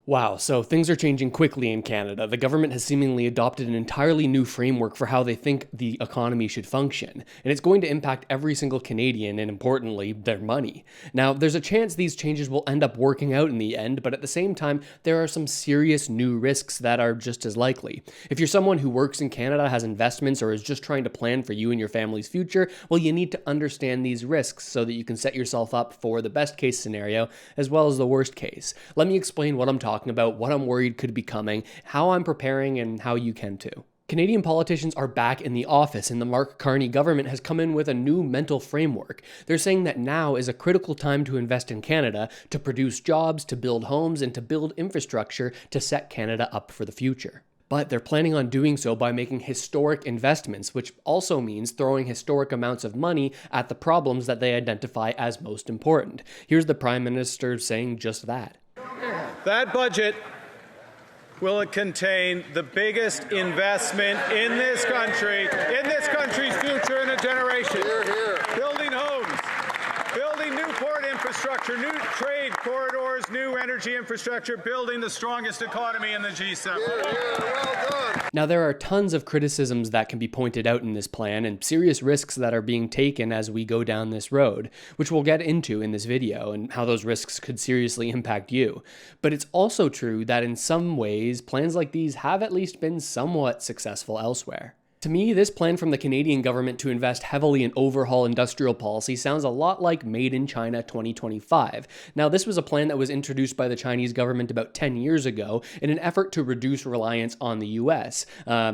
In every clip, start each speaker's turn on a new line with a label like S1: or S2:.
S1: Wow, so things are changing quickly in Canada. The government has seemingly adopted an entirely new framework for how they think the economy should function, and it's going to impact every single Canadian and, importantly, their money. Now, there's a chance these changes will end up working out in the end, but at the same time, there are some serious new risks that are just as likely. If you're someone who works in Canada, has investments, or is just trying to plan for you and your family's future, well, you need to understand these risks so that you can set yourself up for the best case scenario as well as the worst case. Let me explain what I'm talking about, what I'm worried could be coming, how I'm preparing, and how you can too. Canadian politicians are back in the office, and the Mark Carney government has come in with a new mental framework. They're saying that now is a critical time to invest in Canada, to produce jobs, to build homes, and to build infrastructure to set Canada up for the future. But they're planning on doing so by making historic investments, which also means throwing historic amounts of money at the problems that they identify as most important. Here's the Prime Minister saying just that.
S2: That budget will contain the biggest investment in this country's future in a generation.
S3: Hear, hear.
S2: Building homes, building new port infrastructure, new trade corridors, new energy infrastructure, building the strongest economy in the G7.
S3: Hear, hear. Well done.
S1: Now, there are tons of criticisms that can be pointed out in this plan and serious risks that are being taken as we go down this road, which we'll get into in this video and how those risks could seriously impact you. But it's also true that in some ways, plans like these have at least been somewhat successful elsewhere. To me, this plan from the Canadian government to invest heavily in overhaul industrial policy sounds a lot like Made in China 2025. Now, this was a plan that was introduced by the Chinese government about 10 years ago in an effort to reduce reliance on the US.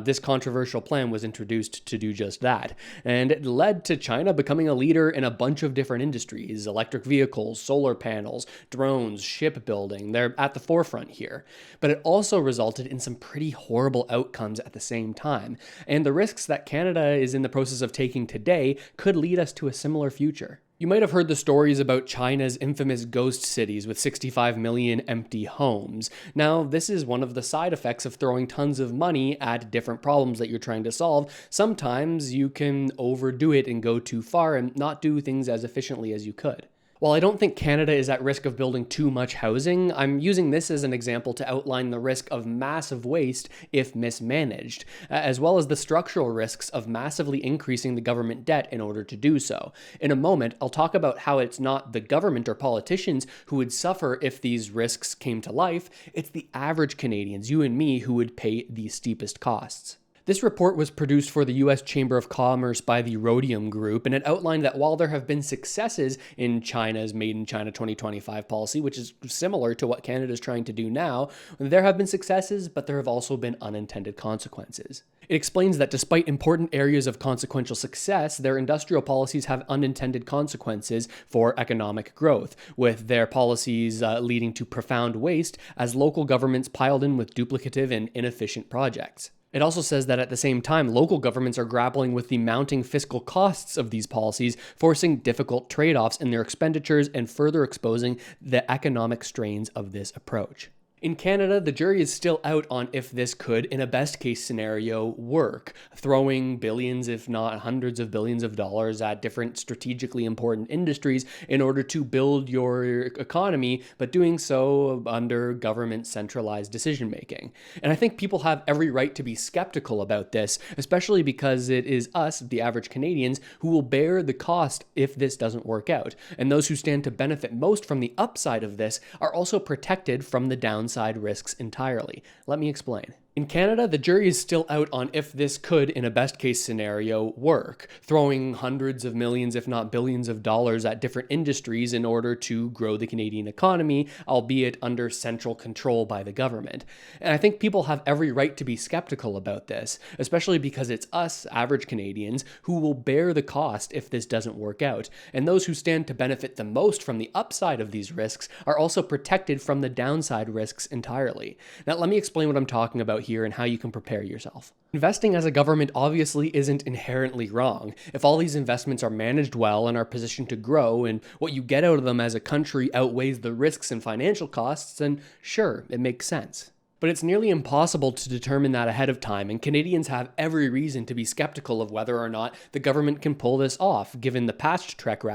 S1: This controversial plan was introduced to do just that, and it led to China becoming a leader in a bunch of different industries: electric vehicles, solar panels, drones, shipbuilding. They're at the forefront here. But it also resulted in some pretty horrible outcomes at the same time, and the risks that Canada is in the process of taking today could lead us to a similar future. You might have heard the stories about China's infamous ghost cities with 65 million empty homes. Now, this is one of the side effects of throwing tons of money at different problems that you're trying to solve. Sometimes you can overdo it and go too far and not do things as efficiently as you could. While I don't think Canada is at risk of building too much housing, I'm using this as an example to outline the risk of massive waste if mismanaged, as well as the structural risks of massively increasing the government debt in order to do so. In a moment, I'll talk about how it's not the government or politicians who would suffer if these risks came to life, it's the average Canadians, you and me, who would pay the steepest costs. This report was produced for the US Chamber of Commerce by the Rhodium Group, and it outlined that while there have been successes in China's Made in China 2025 policy, which is similar to what Canada is trying to do now, there have been successes, but there have also been unintended consequences. It explains that despite important areas of consequential success, their industrial policies have unintended consequences for economic growth, with their policies leading to profound waste as local governments piled in with duplicative and inefficient projects. It also says that at the same time, local governments are grappling with the mounting fiscal costs of these policies, forcing difficult trade-offs in their expenditures and further exposing the economic strains of this approach. In Canada, the jury is still out on if this could, in a best-case scenario, work, throwing billions, if not hundreds of billions of dollars at different strategically important industries in order to build your economy, but doing so under government centralized decision-making. And I think people have every right to be skeptical about this, especially because it is us, the average Canadians, who will bear the cost if this doesn't work out. And those who stand to benefit most from the upside of this are also protected from the downside risks entirely. Let me explain. In Canada, the jury is still out on if this could, in a best-case scenario, work, throwing hundreds of millions, if not billions of dollars at different industries in order to grow the Canadian economy, albeit under central control by the government. And I think people have every right to be skeptical about this, especially because it's us, average Canadians, who will bear the cost if this doesn't work out. And those who stand to benefit the most from the upside of these risks are also protected from the downside risks entirely. Now, let me explain what I'm talking about here and how you can prepare yourself. Investing as a government obviously isn't inherently wrong. If all these investments are managed well and are positioned to grow, and what you get out of them as a country outweighs the risks and financial costs, then sure, it makes sense. But it's nearly impossible to determine that ahead of time, and Canadians have every reason to be skeptical of whether or not the government can pull this off, given the past track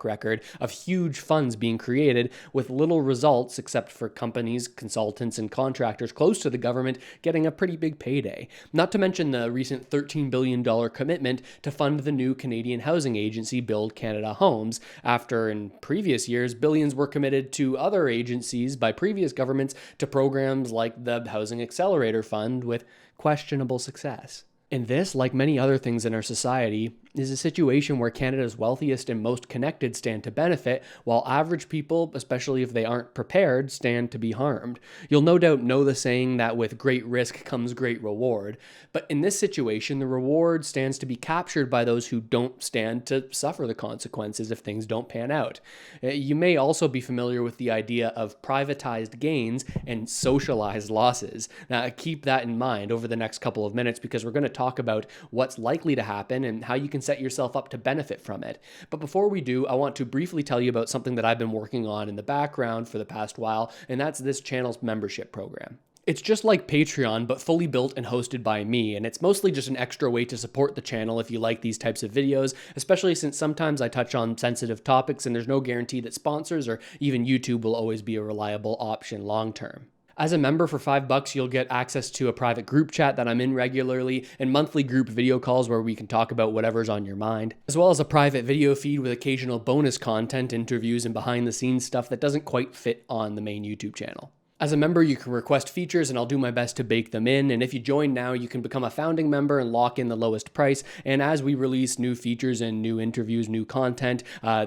S1: record of huge funds being created with little results except for companies, consultants, and contractors close to the government getting a pretty big payday. Not to mention the recent $13 billion commitment to fund the new Canadian housing agency Build Canada Homes, after in previous years billions were committed to other agencies by previous governments to programs like the Housing Accelerator Fund with questionable success. And this, like many other things in our society, is a situation where Canada's wealthiest and most connected stand to benefit, while average people, especially if they aren't prepared, stand to be harmed. You'll no doubt know the saying that with great risk comes great reward, but in this situation, the reward stands to be captured by those who don't stand to suffer the consequences if things don't pan out. You may also be familiar with the idea of privatized gains and socialized losses. Now, keep that in mind over the next couple of minutes, because we're going to talk about what's likely to happen and how you can set yourself up to benefit from it. But before we do, I want to briefly tell you about something that I've been working on in the background for the past while, and that's this channel's membership program. It's just like Patreon, but fully built and hosted by me, and it's mostly just an extra way to support the channel if you like these types of videos, especially since sometimes I touch on sensitive topics and there's no guarantee that sponsors or even YouTube will always be a reliable option long term. As a member for $5, you'll get access to a private group chat that I'm in regularly, and monthly group video calls where we can talk about whatever's on your mind, as well as a private video feed with occasional bonus content, interviews, and behind the scenes stuff that doesn't quite fit on the main YouTube channel. As a member, you can request features and I'll do my best to bake them in, and if you join now, you can become a founding member and lock in the lowest price, and as we release new features and new interviews, new content,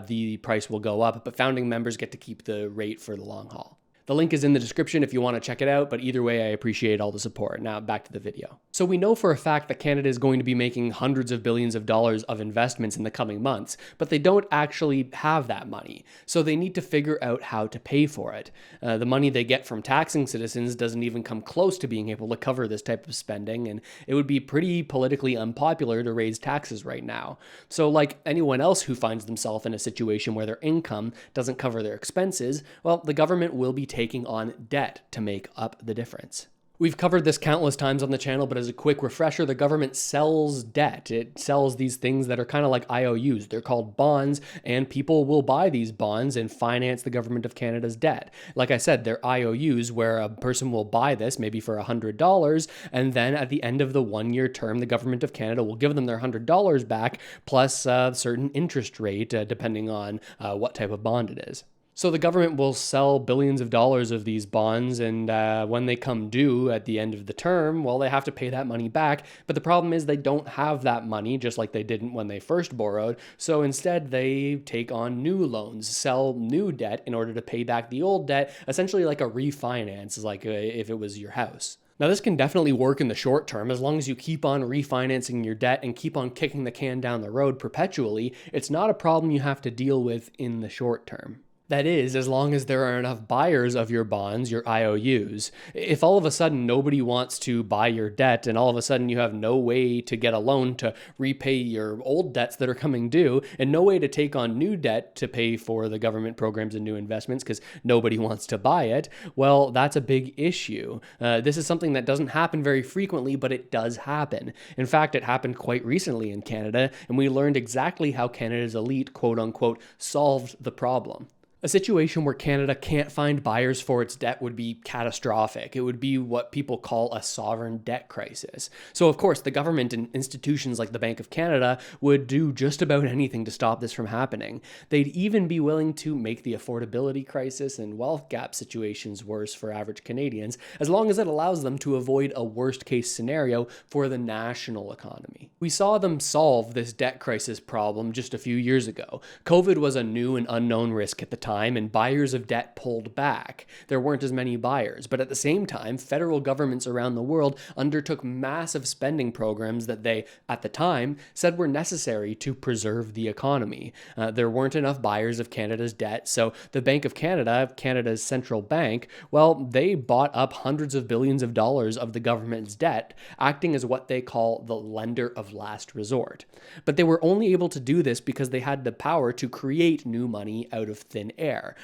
S1: the price will go up, but founding members get to keep the rate for the long haul. The link is in the description if you want to check it out, but either way, I appreciate all the support. Now, back to the video. So we know for a fact that Canada is going to be making hundreds of billions of dollars of investments in the coming months, but they don't actually have that money. So they need to figure out how to pay for it. The money they get from taxing citizens doesn't even come close to being able to cover this type of spending, and it would be pretty politically unpopular to raise taxes right now. So like anyone else who finds themselves in a situation where their income doesn't cover their expenses, well, the government will be taking on debt to make up the difference. We've covered this countless times on the channel, but as a quick refresher, the government sells debt. It sells these things that are kind of like IOUs. They're called bonds, and people will buy these bonds and finance the government of Canada's debt. Like I said, they're IOUs where a person will buy this maybe for $100, and then at the end of the 1-year term, the government of Canada will give them their $100 back plus a certain interest rate, depending on what type of bond it is. So the government will sell billions of dollars of these bonds, and when they come due at the end of the term, well, they have to pay that money back. But the problem is they don't have that money, just like they didn't when they first borrowed. So instead, they take on new loans, sell new debt in order to pay back the old debt, essentially like a refinance, like if it was your house. Now, this can definitely work in the short term. As long as you keep on refinancing your debt and keep on kicking the can down the road perpetually, it's not a problem you have to deal with in the short term. That is, as long as there are enough buyers of your bonds, your IOUs. If all of a sudden nobody wants to buy your debt and all of a sudden you have no way to get a loan to repay your old debts that are coming due and no way to take on new debt to pay for the government programs and new investments because nobody wants to buy it, well, that's a big issue. This is something that doesn't happen very frequently, but it does happen. In fact, it happened quite recently in Canada, and we learned exactly how Canada's elite, quote unquote, solved the problem. A situation where Canada can't find buyers for its debt would be catastrophic. It would be what people call a sovereign debt crisis. So, of course, the government and institutions like the Bank of Canada would do just about anything to stop this from happening. They'd even be willing to make the affordability crisis and wealth gap situations worse for average Canadians, as long as it allows them to avoid a worst-case scenario for the national economy. We saw them solve this debt crisis problem just a few years ago. COVID was a new and unknown risk at the time, and buyers of debt pulled back. There weren't as many buyers, but at the same time, federal governments around the world undertook massive spending programs that they, at the time, said were necessary to preserve the economy. There weren't enough buyers of Canada's debt, so the Bank of Canada, Canada's central bank, well, they bought up hundreds of billions of dollars of the government's debt, acting as what they call the lender of last resort. But they were only able to do this because they had the power to create new money out of thin air. air,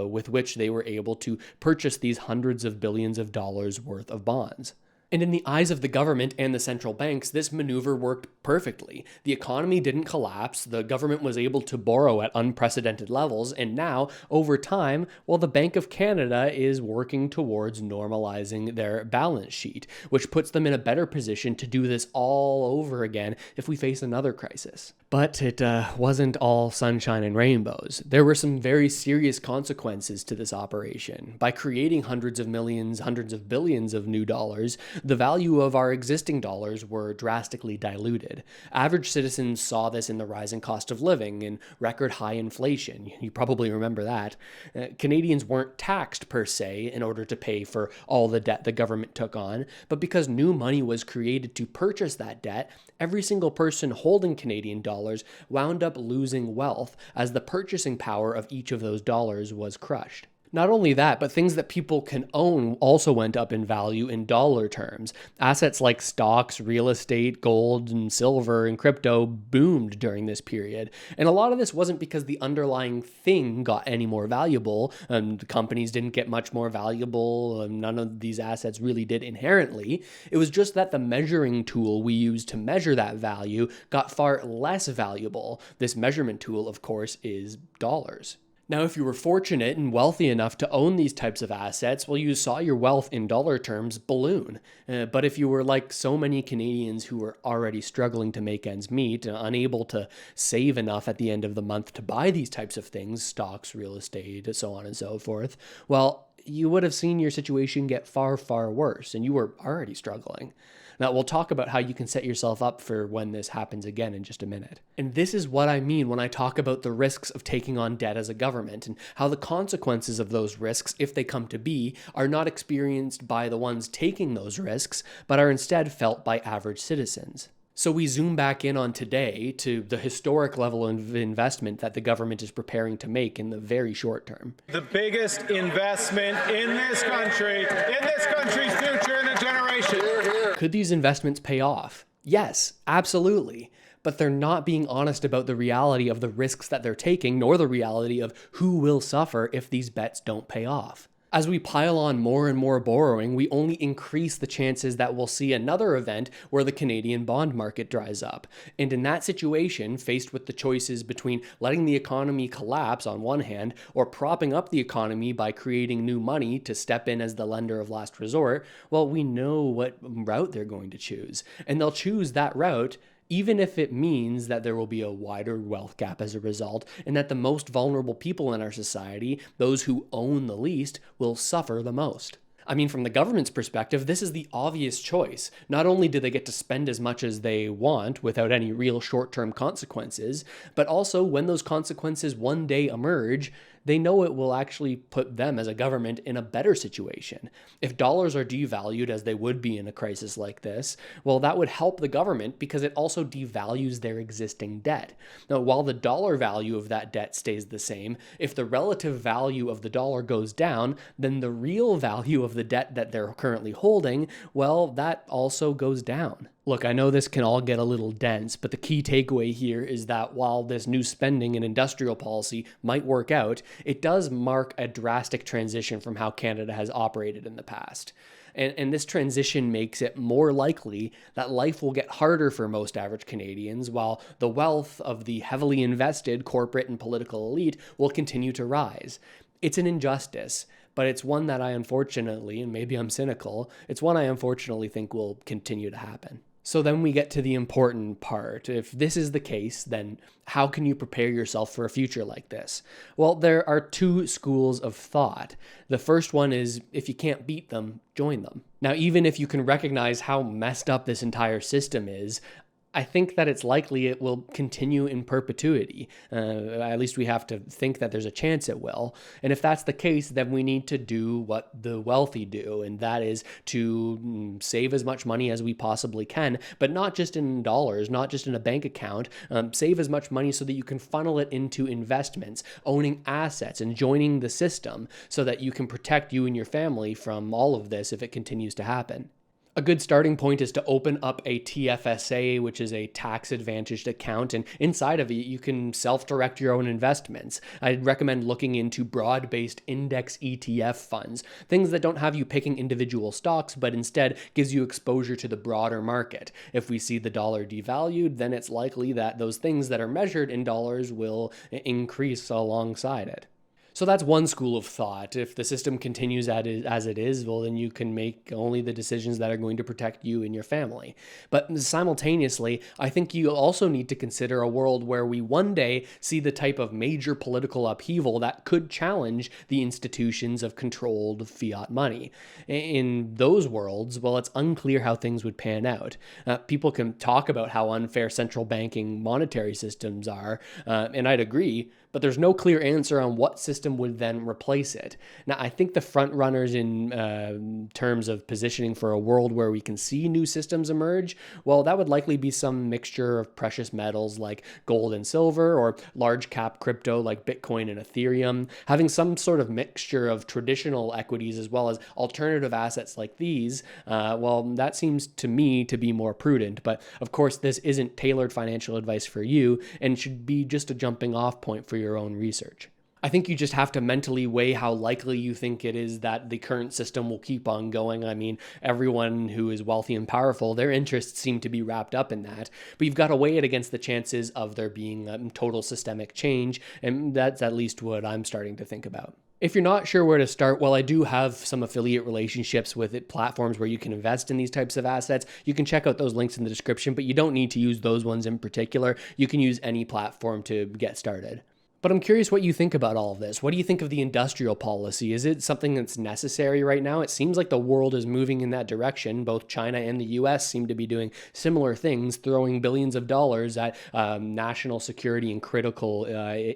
S1: with which they were able to purchase these hundreds of billions of dollars worth of bonds. And in the eyes of the government and the central banks, this maneuver worked perfectly. The economy didn't collapse, the government was able to borrow at unprecedented levels, and now, over time, well, the Bank of Canada is working towards normalizing their balance sheet, which puts them in a better position to do this all over again if we face another crisis. But it wasn't all sunshine and rainbows. There were some very serious consequences to this operation. By creating hundreds of millions, hundreds of billions of new dollars, the value of our existing dollars were drastically diluted. Average citizens saw this in the rising cost of living and record high inflation. You probably remember that. Canadians weren't taxed per se in order to pay for all the debt the government took on, but because new money was created to purchase that debt, every single person holding Canadian dollars wound up losing wealth as the purchasing power of each of those dollars was crushed. Not only that, but things that people can own also went up in value in dollar terms. Assets like stocks, real estate, gold, and silver, and crypto boomed during this period. And a lot of this wasn't because the underlying thing got any more valuable. The companies didn't get much more valuable. None of these assets really did inherently. It was just that the measuring tool we used to measure that value got far less valuable. This measurement tool, of course, is dollars. Now, if you were fortunate and wealthy enough to own these types of assets, well, you saw your wealth in dollar terms balloon. But if you were like so many Canadians who were already struggling to make ends meet, unable to save enough at the end of the month to buy these types of things, stocks, real estate, so on and so forth, well, you would have seen your situation get far, far worse, and you were already struggling. Now, we'll talk about how you can set yourself up for when this happens again in just a minute. And this is what I mean when I talk about the risks of taking on debt as a government, and how the consequences of those risks, if they come to be, are not experienced by the ones taking those risks, but are instead felt by average citizens. So we zoom back in on today to the historic level of investment that the government is preparing to make in the very short term.
S2: The biggest investment in this country's future in a generation.
S1: Could these investments pay off? Yes, absolutely. But they're not being honest about the reality of the risks that they're taking, nor the reality of who will suffer if these bets don't pay off. As we pile on more and more borrowing, we only increase the chances that we'll see another event where the Canadian bond market dries up. And in that situation, faced with the choices between letting the economy collapse on one hand, or propping up the economy by creating new money to step in as the lender of last resort, well, we know what route they're going to choose. And they'll choose that route even if it means that there will be a wider wealth gap as a result, and that the most vulnerable people in our society, those who own the least, will suffer the most. I mean, from the government's perspective, this is the obvious choice. Not only do they get to spend as much as they want without any real short-term consequences, but also when those consequences one day emerge, they know it will actually put them as a government in a better situation. If dollars are devalued, as they would be in a crisis like this, well, that would help the government because it also devalues their existing debt. Now, while the dollar value of that debt stays the same, if the relative value of the dollar goes down, then the real value of the debt that they're currently holding, well, that also goes down. Look, I know this can all get a little dense, but the key takeaway here is that while this new spending and industrial policy might work out, it does mark a drastic transition from how Canada has operated in the past. And this transition makes it more likely that life will get harder for most average Canadians, while the wealth of the heavily invested corporate and political elite will continue to rise. It's an injustice, but it's one that I unfortunately, and maybe I'm cynical, it's one I unfortunately think will continue to happen. So then we get to the important part. If this is the case, then how can you prepare yourself for a future like this? Well, there are two schools of thought. The first one is, if you can't beat them, join them. Now, even if you can recognize how messed up this entire system is, I think that it's likely it will continue in perpetuity. At least we have to think that there's a chance it will. And if that's the case, then we need to do what the wealthy do, and that is to save as much money as we possibly can, but not just in dollars, not just in a bank account. Save as much money so that you can funnel it into investments, owning assets, and joining the system so that you can protect you and your family from all of this if it continues to happen. A good starting point is to open up a TFSA, which is a tax advantaged account, and inside of it, you can self direct your own investments. I'd recommend looking into broad based index ETF funds, things that don't have you picking individual stocks, but instead gives you exposure to the broader market. If we see the dollar devalued, then it's likely that those things that are measured in dollars will increase alongside it. So that's one school of thought. If the system continues as it is, well, then you can make only the decisions that are going to protect you and your family. But simultaneously, I think you also need to consider a world where we one day see the type of major political upheaval that could challenge the institutions of controlled fiat money. In those worlds, well, it's unclear how things would pan out. People can talk about how unfair central banking monetary systems are, and I'd agree, but there's no clear answer on what system would then replace it. Now, I think the front runners in terms of positioning for a world where we can see new systems emerge, well, that would likely be some mixture of precious metals like gold and silver, or large cap crypto like Bitcoin and Ethereum, having some sort of mixture of traditional equities as well as alternative assets like these. Well, that seems to me to be more prudent. But of course, this isn't tailored financial advice for you and should be just a jumping off point for your own research. I think you just have to mentally weigh how likely you think it is that the current system will keep on going. I mean, everyone who is wealthy and powerful, their interests seem to be wrapped up in that. But you've got to weigh it against the chances of there being total systemic change. And that's at least what I'm starting to think about. If you're not sure where to start, well, I do have some affiliate relationships with platforms where you can invest in these types of assets. You can check out those links in the description, but you don't need to use those ones in particular. You can use any platform to get started. But I'm curious what you think about all of this. What do you think of the industrial policy? Is it something that's necessary right now? It seems like the world is moving in that direction. Both China and the US seem to be doing similar things, throwing billions of dollars at national security and critical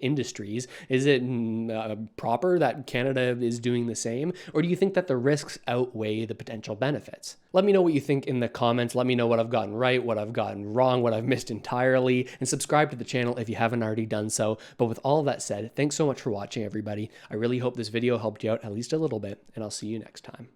S1: industries. Is it proper that Canada is doing the same? Or do you think that the risks outweigh the potential benefits? Let me know what you think in the comments. Let me know what I've gotten right, what I've gotten wrong, what I've missed entirely, and subscribe to the channel if you haven't already done so. But with all that said, thanks so much for watching, everybody. I really hope this video helped you out at least a little bit, and I'll see you next time.